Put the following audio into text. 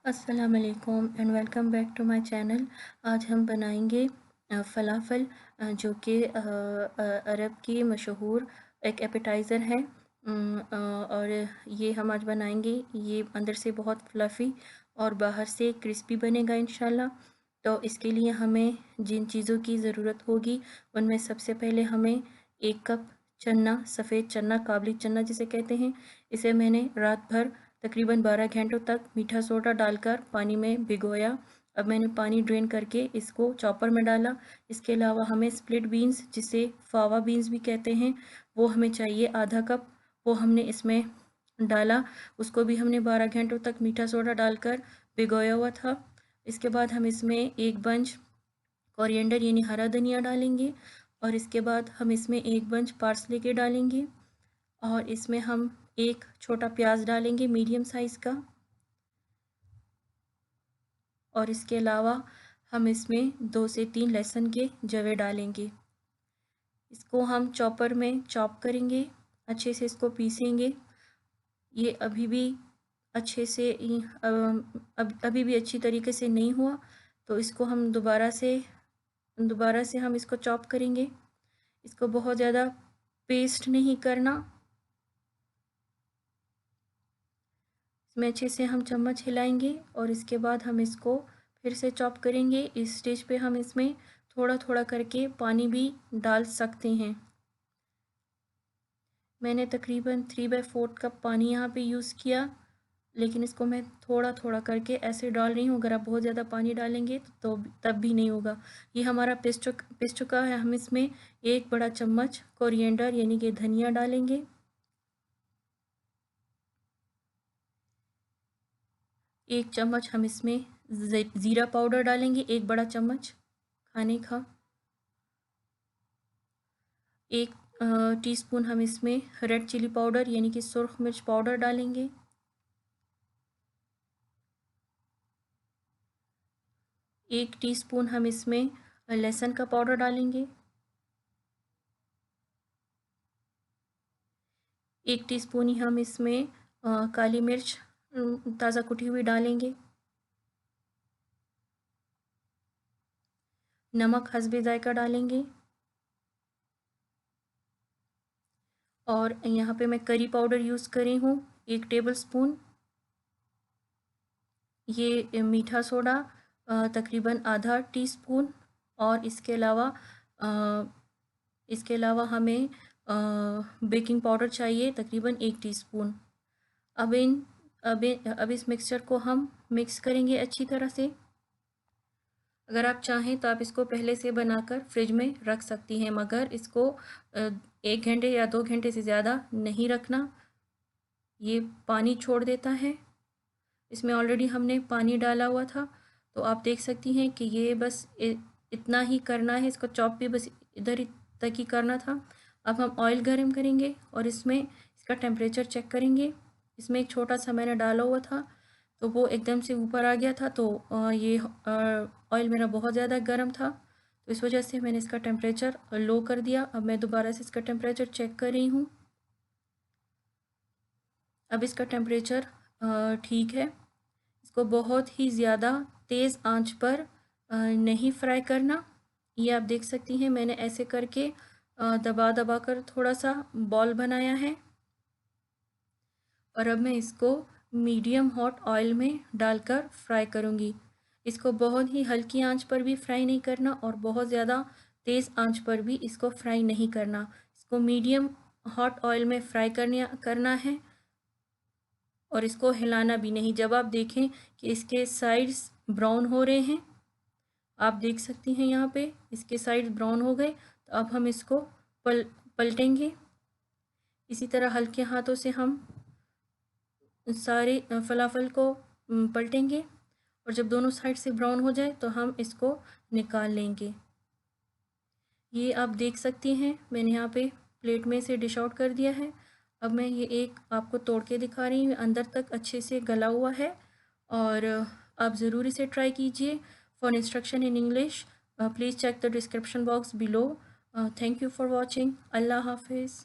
अस्सलाम वालेकुम and welcome back to my channel. आज हम बनाएंगे फ़लाफ़ल, जो कि अरब की मशहूर एक एपेटाइज़र है। और ये हम आज बनाएंगे। ये अंदर से बहुत फ्लफ़ी और बाहर से क्रिस्पी बनेगा इंशाल्लाह। तो इसके लिए हमें जिन चीज़ों की ज़रूरत होगी उनमें सबसे पहले हमें 1 कप चना, सफ़ेद चना, काबली चना जिसे कहते हैं, इसे मैंने रात भर तकरीबन 12 घंटों तक मीठा सोडा डालकर पानी में भिगोया। अब मैंने पानी ड्रेन करके इसको चॉपर में डाला। इसके अलावा हमें स्प्लिट बीन्स, जिसे फावा बीन्स भी कहते हैं, वो हमें चाहिए आधा कप। वो हमने इसमें डाला। उसको भी हमने 12 घंटों तक मीठा सोडा डालकर भिगोया हुआ था। इसके बाद हम इसमें एक बंच कोरिएंडर यानी हरा धनिया डालेंगे, और इसके बाद हम इसमें एक बंच पार्सले के डालेंगे, और इसमें हम एक छोटा प्याज डालेंगे मीडियम साइज़ का, और इसके अलावा हम इसमें 2 से 3 लहसुन के जवे डालेंगे। इसको हम चॉपर में चॉप करेंगे, अच्छे से इसको पीसेंगे। ये अभी भी अच्छे से अभी भी अच्छी तरीके से नहीं हुआ, तो इसको हम दोबारा से हम इसको चॉप करेंगे। इसको बहुत ज़्यादा पेस्ट नहीं करना। इसमें अच्छे से हम चम्मच हिलाएंगे और इसके बाद हम इसको फिर से चॉप करेंगे। इस स्टेज पे हम इसमें थोड़ा थोड़ा करके पानी भी डाल सकते हैं। मैंने तकरीबन 3/4 कप पानी यहाँ पे यूज़ किया, लेकिन इसको मैं थोड़ा थोड़ा करके ऐसे डाल रही हूँ। अगर आप बहुत ज़्यादा पानी डालेंगे तो तब भी नहीं होगा। ये हमारा पिस चुका है। हम इसमें 1 बड़ा चम्मच कोरिएंडर यानी कि धनिया डालेंगे। 1 चम्मच हम इसमें ज़ीरा पाउडर डालेंगे, 1 बड़ा चम्मच खाने का। 1 टीस्पून हम इसमें रेड चिली पाउडर यानी कि सुर्ख मिर्च पाउडर डालेंगे। 1 टीस्पून हम इसमें लहसुन का पाउडर डालेंगे। 1 टीस्पून ही हम इसमें काली मिर्च ताज़ा कुटी हुई डालेंगे। नमक हस्बे जायका डालेंगे, और यहाँ पे मैं करी पाउडर यूज़ करी हूँ 1 टेबलस्पून। ये मीठा सोडा तकरीबन आधा टीस्पून, और अ, इसके अलावा हमें बेकिंग पाउडर चाहिए तकरीबन 1 टीस्पून। अब इन अब इस मिक्सचर को हम मिक्स करेंगे अच्छी तरह से। अगर आप चाहें तो आप इसको पहले से बनाकर फ्रिज में रख सकती हैं, मगर इसको 1 घंटे या 2 घंटे से ज़्यादा नहीं रखना। ये पानी छोड़ देता है। इसमें ऑलरेडी हमने पानी डाला हुआ था, तो आप देख सकती हैं कि ये बस इतना ही करना है। इसको चॉप भी बस इधर तक ही करना था। अब हम ऑयल गरम करेंगे और इसमें इसका टेम्परेचर चेक करेंगे। इसमें एक छोटा सा मैंने डाला हुआ था, तो वो एकदम से ऊपर आ गया था। तो ये ऑयल मेरा बहुत ज़्यादा गर्म था, तो इस वजह से मैंने इसका टेम्परेचर लो कर दिया। अब मैं दोबारा से इसका टेम्परेचर चेक कर रही हूँ। अब इसका टेम्परेचर ठीक है। इसको बहुत ही ज़्यादा तेज़ आंच पर नहीं फ्राई करना। ये आप देख सकती हैं, मैंने ऐसे करके दबा दबा कर थोड़ा सा बॉल बनाया है। और अब मैं इसको मीडियम हॉट ऑयल में डालकर फ्राई करूँगी। इसको बहुत ही हल्की आंच पर भी फ्राई नहीं करना और बहुत ज़्यादा तेज़ आंच पर भी इसको फ्राई नहीं करना। इसको मीडियम हॉट ऑयल में फ्राई करना है, और इसको हिलाना भी नहीं। जब आप देखें कि इसके साइड्स ब्राउन हो रहे हैं, आप देख सकती हैं यहाँ पे इसके साइड्स ब्राउन हो गए, तो अब हम इसको पलटेंगे। इसी तरह हल्के हाथों से हम सारे फलाफल को पलटेंगे, और जब दोनों साइड से ब्राउन हो जाए तो हम इसको निकाल लेंगे। ये आप देख सकती हैं, मैंने यहाँ पे प्लेट में से डिश आउट कर दिया है। अब मैं ये एक आपको तोड़ के दिखा रही हूँ, अंदर तक अच्छे से गला हुआ है। और आप ज़रूर इसे ट्राई कीजिए। For instruction in English please check the description box below. Thank you for watching. अल्लाह हाफिज़।